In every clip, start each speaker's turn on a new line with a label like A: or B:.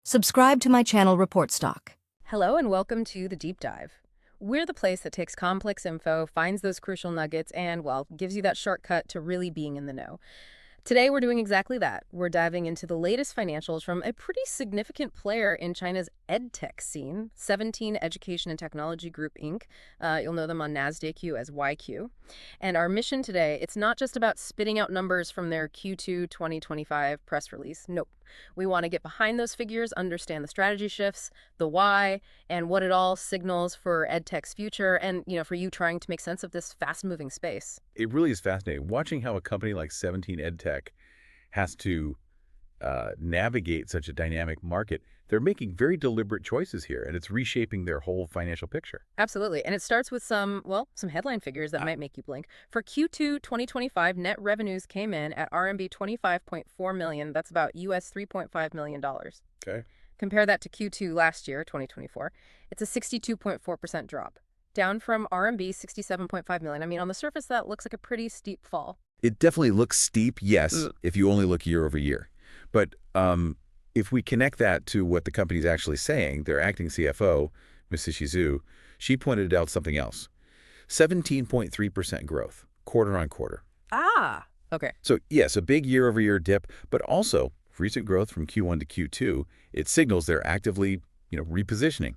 A: Subscribe to my channel Report Stock.
B: Hello and welcome to The Deep Dive. We're the place that takes complex info, finds those crucial nuggets, and, well, gives you that shortcut to really being in the know. Today, we're doing exactly that. We're diving into the latest financials from a pretty significant player in China's edtech scene, 17 Education and Technology Group, Inc. You'll know them on NASDAQ as YQ. And our mission today, it's not just about spitting out numbers from their Q2 2025 press release. Nope. We want to get behind those figures, understand the strategy shifts, the why, and what it all signals for edtech's future and, for you trying to make sense of this fast-moving space.
C: It really is fascinating watching how a company like 17 EdTech has to navigate such a dynamic market. They're making very deliberate choices here, and it's reshaping their whole financial picture.
B: Absolutely. And it starts with some headline figures that might make you blink. For Q2 2025, net revenues came in at RMB 25.4 million. That's about US $3.5 million.
C: Okay.
B: Compare that to Q2 last year, 2024. It's a 62.4% drop, down from RMB 67.5 million. I mean, on the surface, that looks like a pretty steep fall.
C: It definitely looks steep, yes, if you only look year over year. But if we connect that to what the company's actually saying, their acting CFO, Ms. Sishi Zhu, she pointed out something else. 17.3% growth, quarter on quarter.
B: Ah, okay.
C: So yes, a big year-over-year dip, but also recent growth from Q1 to Q2. It signals they're actively, repositioning.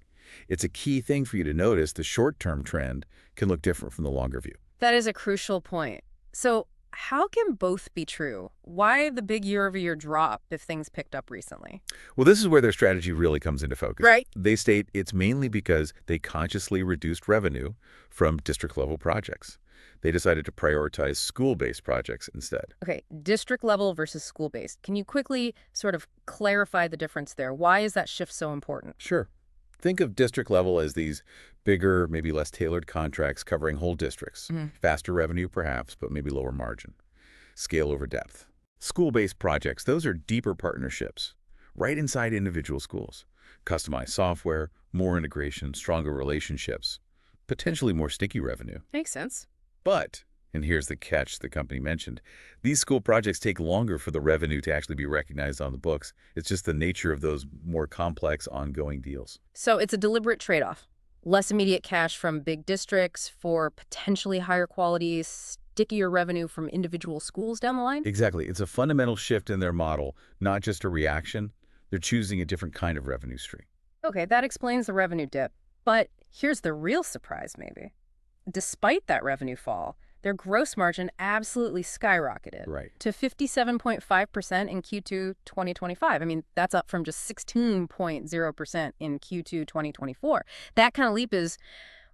C: It's a key thing for you to notice. The short-term trend can look different from the longer view.
B: That is a crucial point. So how can both be true? Why the big year-over-year drop if things picked up recently?
C: Well, this is where their strategy really comes into focus.
B: Right.
C: They state it's mainly because they consciously reduced revenue from district-level projects. They decided to prioritize school-based projects instead.
B: Okay, district level versus school-based. Can you quickly sort of clarify the difference there? Why is that shift so important?
C: Sure. Think of district level as these bigger, maybe less tailored contracts covering whole districts. Faster revenue, perhaps, but maybe lower margin. Scale over depth. School-based projects, those are deeper partnerships, right inside individual schools. Customized software, more integration, stronger relationships, potentially more sticky revenue.
B: Makes sense.
C: But, and here's the catch the company mentioned, these school projects take longer for the revenue to actually be recognized on the books. It's just the nature of those more complex ongoing deals.
B: So it's a deliberate trade-off. Less immediate cash from big districts for potentially higher quality, stickier revenue from individual schools down the line?
C: Exactly. It's a fundamental shift in their model, not just a reaction. They're choosing a different kind of revenue stream.
B: Okay, that explains the revenue dip. But here's the real surprise, maybe. Despite that revenue fall, their gross margin absolutely skyrocketed to 57.5% in Q2 2025. I mean, that's up from just 16.0% in Q2 2024. That kind of leap is,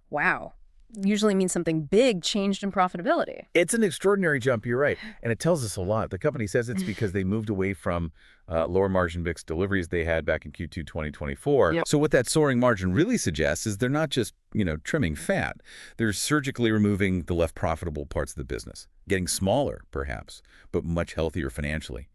B: wow, usually means something big changed in profitability.
C: It's an extraordinary jump, you're right. And it tells us a lot. The company says it's because they moved away from lower margin mix deliveries they had back in Q2 2024.
B: Yep.
C: So what that soaring margin really suggests is they're not just, trimming fat. They're surgically removing the less profitable parts of the business, getting smaller, perhaps, but much healthier financially,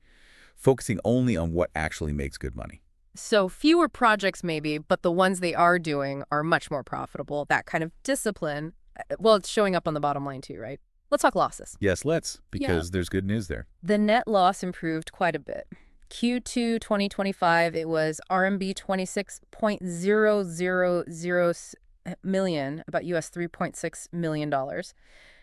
C: focusing only on what actually makes good money.
B: So fewer projects maybe, but the ones they are doing are much more profitable. That kind of discipline, well, it's showing up on the bottom line too, right? Let's talk losses.
C: Yes, let's, because there's good news there.
B: The net loss improved quite a bit. Q2 2025, it was RMB 26.000 million, about US $3.6 million.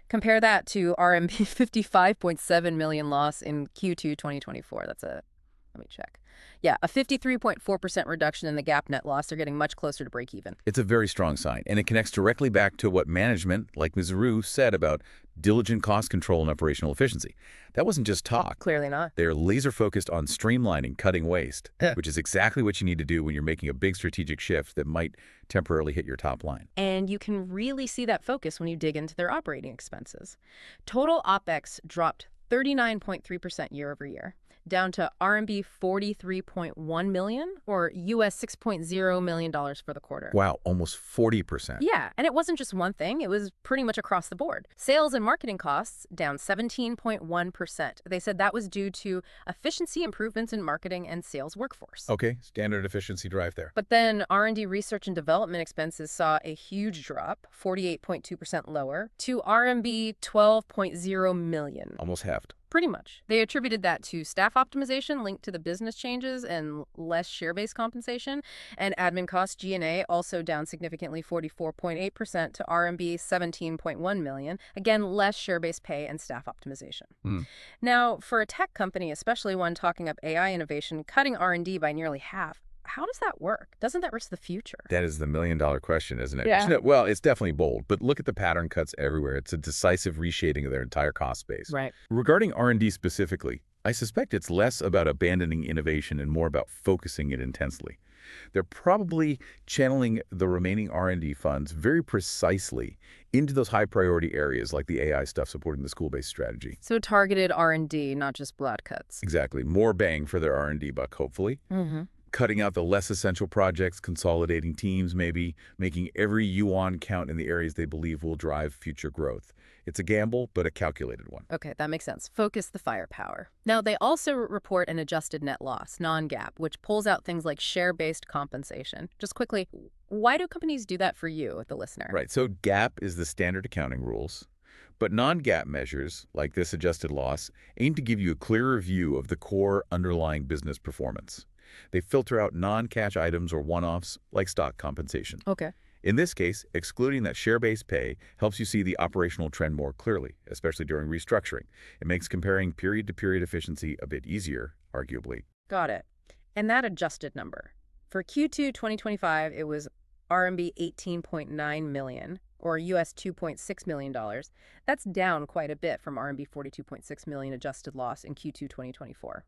B: Compare that to RMB 55.7 million loss in Q2 2024. Let me check. Yeah, a 53.4% reduction in the GAAP net loss. They're getting much closer to break even.
C: It's a very strong sign, and it connects directly back to what management, like Ms. Zhu, said about diligent cost control and operational efficiency. That wasn't just talk.
B: Clearly not.
C: They're laser-focused on streamlining, cutting waste, which is exactly what you need to do when you're making a big strategic shift that might temporarily hit your top line.
B: And you can really see that focus when you dig into their operating expenses. Total OPEX dropped 39.3% year over year, down to RMB 43.1 million, or US $6.0 million for the quarter.
C: Wow, almost 40%.
B: Yeah, and it wasn't just one thing. It was pretty much across the board. Sales and marketing costs down 17.1%. They said that was due to efficiency improvements in marketing and sales workforce.
C: Okay, standard efficiency drive there.
B: But then R&D research and development expenses saw a huge drop, 48.2% lower, to RMB 12.0 million.
C: Almost halved.
B: Pretty much. They attributed that to staff optimization linked to the business changes and less share-based compensation. And admin costs, G&A, also down significantly 44.8% to RMB 17.1 million. Again, less share-based pay and staff optimization. Now, for a tech company, especially one talking up AI innovation, cutting R&D by nearly half, how does that work? Doesn't that risk the future?
C: That is the million-dollar question, isn't it?
B: Yeah.
C: Well, it's definitely bold, but look at the pattern cuts everywhere. It's a decisive reshading of their entire cost base.
B: Right.
C: Regarding R&D specifically, I suspect it's less about abandoning innovation and more about focusing it intensely. They're probably channeling the remaining R&D funds very precisely into those high-priority areas like the AI stuff supporting the school-based strategy.
B: So targeted R&D, not just broad cuts.
C: Exactly. More bang for their R&D buck, hopefully. Cutting out the less essential projects, consolidating teams maybe, making every yuan count in the areas they believe will drive future growth. It's a gamble, but a calculated one.
B: Okay, that makes sense. Focus the firepower. Now, they also report an adjusted net loss, non-GAAP, which pulls out things like share-based compensation. Just quickly, why do companies do that for you, the listener?
C: Right, so GAAP is the standard accounting rules, but non-GAAP measures, like this adjusted loss, aim to give you a clearer view of the core underlying business performance. They filter out non-cash items or one-offs like stock compensation.
B: Okay.
C: In this case, excluding that share-based pay helps you see the operational trend more clearly, especially during restructuring. It makes comparing period-to-period efficiency a bit easier, arguably.
B: Got it. And that adjusted number. For Q2 2025, it was RMB 18.9 million, or US $2.6 million. That's down quite a bit from RMB 42.6 million adjusted loss in Q2 2024.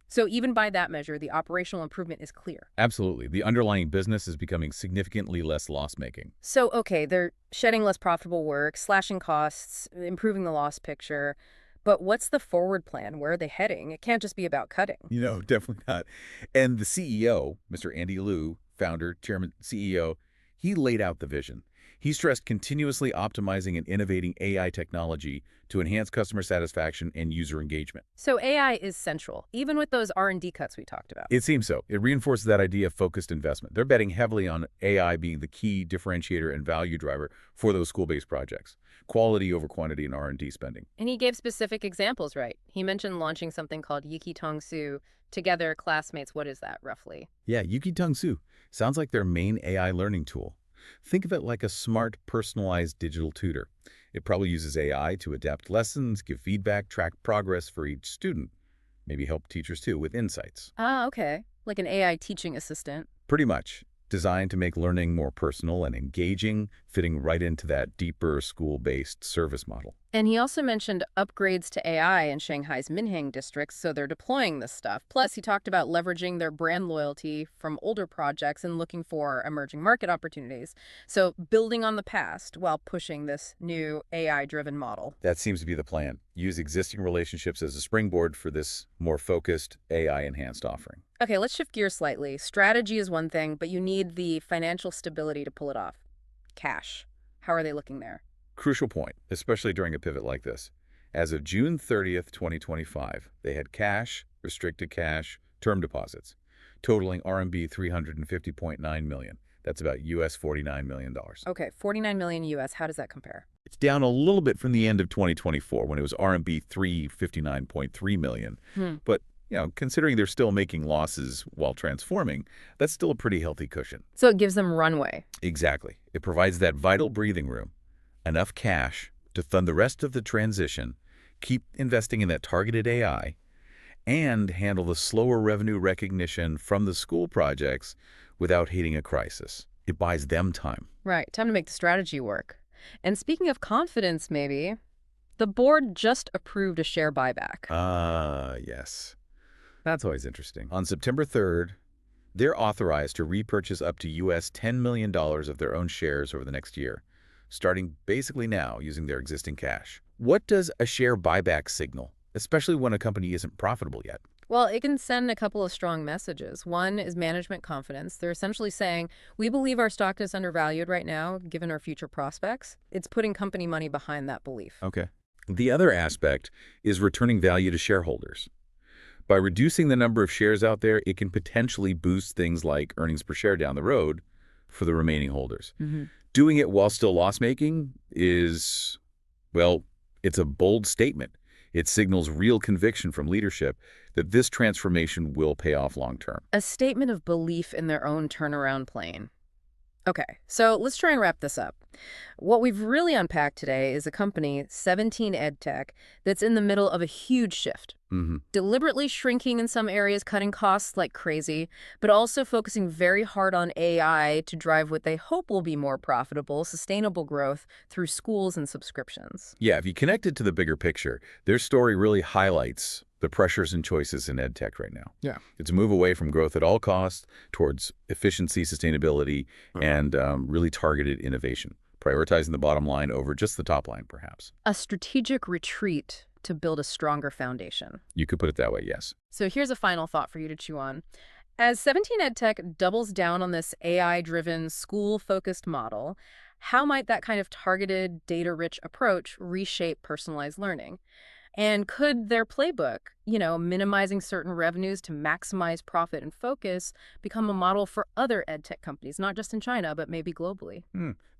B: So even by that measure, the operational improvement is clear.
C: Absolutely. The underlying business is becoming significantly less loss-making.
B: So, okay, they're shedding less profitable work, slashing costs, improving the loss picture. But what's the forward plan? Where are they heading? It can't just be about cutting.
C: Definitely not. And the CEO, Mr. Andy Liu, founder, chairman, CEO, he laid out the vision. He stressed continuously optimizing and innovating AI technology to enhance customer satisfaction and user engagement.
B: So AI is central, even with those R&D cuts we talked about.
C: It seems so. It reinforces that idea of focused investment. They're betting heavily on AI being the key differentiator and value driver for those school-based projects. Quality over quantity in R&D spending.
B: And he gave specific examples, right? He mentioned launching something called Yuki Tongsu. Together, classmates, what is that, roughly?
C: Yeah, Yuki Tongsu. Sounds like their main AI learning tool. Think of it like a smart, personalized digital tutor. It probably uses AI to adapt lessons, give feedback, track progress for each student. Maybe help teachers, too, with insights.
B: Ah, okay. Like an AI teaching assistant.
C: Pretty much. Designed to make learning more personal and engaging, fitting right into that deeper school-based service model.
B: And he also mentioned upgrades to AI in Shanghai's Minhang districts, so they're deploying this stuff. Plus, he talked about leveraging their brand loyalty from older projects and looking for emerging market opportunities. So building on the past while pushing this new AI-driven model.
C: That seems to be the plan. Use existing relationships as a springboard for this more focused, AI-enhanced offering.
B: Okay, let's shift gears slightly. Strategy is one thing, but you need the financial stability to pull it off. Cash. How are they looking there?
C: Crucial point, especially during a pivot like this. As of June 30th, 2025, they had cash, restricted cash, term deposits, totaling RMB 350.9 million. That's about US $49 million.
B: Okay, 49 million US. How does that compare?
C: It's down a little bit from the end of 2024 when it was RMB 359.3 million. But considering they're still making losses while transforming, that's still a pretty healthy cushion.
B: So it gives them runway.
C: Exactly. It provides that vital breathing room, enough cash to fund the rest of the transition, keep investing in that targeted AI, and handle the slower revenue recognition from the school projects without hitting a crisis. It buys them time.
B: Right, time to make the strategy work. And speaking of confidence, maybe, the board just approved a share buyback.
C: Yes. That's always interesting. On September 3rd, they're authorized to repurchase up to US $10 million of their own shares over the next year, starting basically now using their existing cash. What does a share buyback signal, especially when a company isn't profitable yet?
B: Well, it can send a couple of strong messages. One is management confidence. They're essentially saying, we believe our stock is undervalued right now, given our future prospects. It's putting company money behind that belief.
C: Okay. The other aspect is returning value to shareholders. By reducing the number of shares out there, it can potentially boost things like earnings per share down the road for the remaining holders. Doing it while still loss-making is, well, it's a bold statement. It signals real conviction from leadership that this transformation will pay off long term.
B: A statement of belief in their own turnaround plan. Okay, so let's try and wrap this up. What we've really unpacked today is a company, 17 EdTech, that's in the middle of a huge shift. Deliberately shrinking in some areas, cutting costs like crazy, but also focusing very hard on AI to drive what they hope will be more profitable, sustainable growth through schools and subscriptions.
C: Yeah, if you connect it to the bigger picture, their story really highlights the pressures and choices in EdTech right now.
D: Yeah.
C: It's a move away from growth at all costs towards efficiency, sustainability, and really targeted innovation, prioritizing the bottom line over just the top line, perhaps.
B: A strategic retreat to build a stronger foundation.
C: You could put it that way, yes.
B: So here's a final thought for you to chew on. As 17 EdTech doubles down on this AI-driven, school-focused model, how might that kind of targeted, data-rich approach reshape personalized learning? And could their playbook, minimizing certain revenues to maximize profit and focus, become a model for other EdTech companies, not just in China, but maybe globally?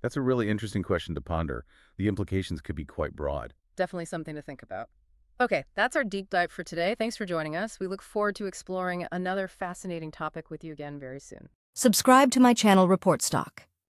C: That's a really interesting question to ponder. The implications could be quite broad.
B: Definitely something to think about. Okay, that's our deep dive for today. Thanks for joining us. We look forward to exploring another fascinating topic with you again very soon.
A: Subscribe to my channel Report Stock.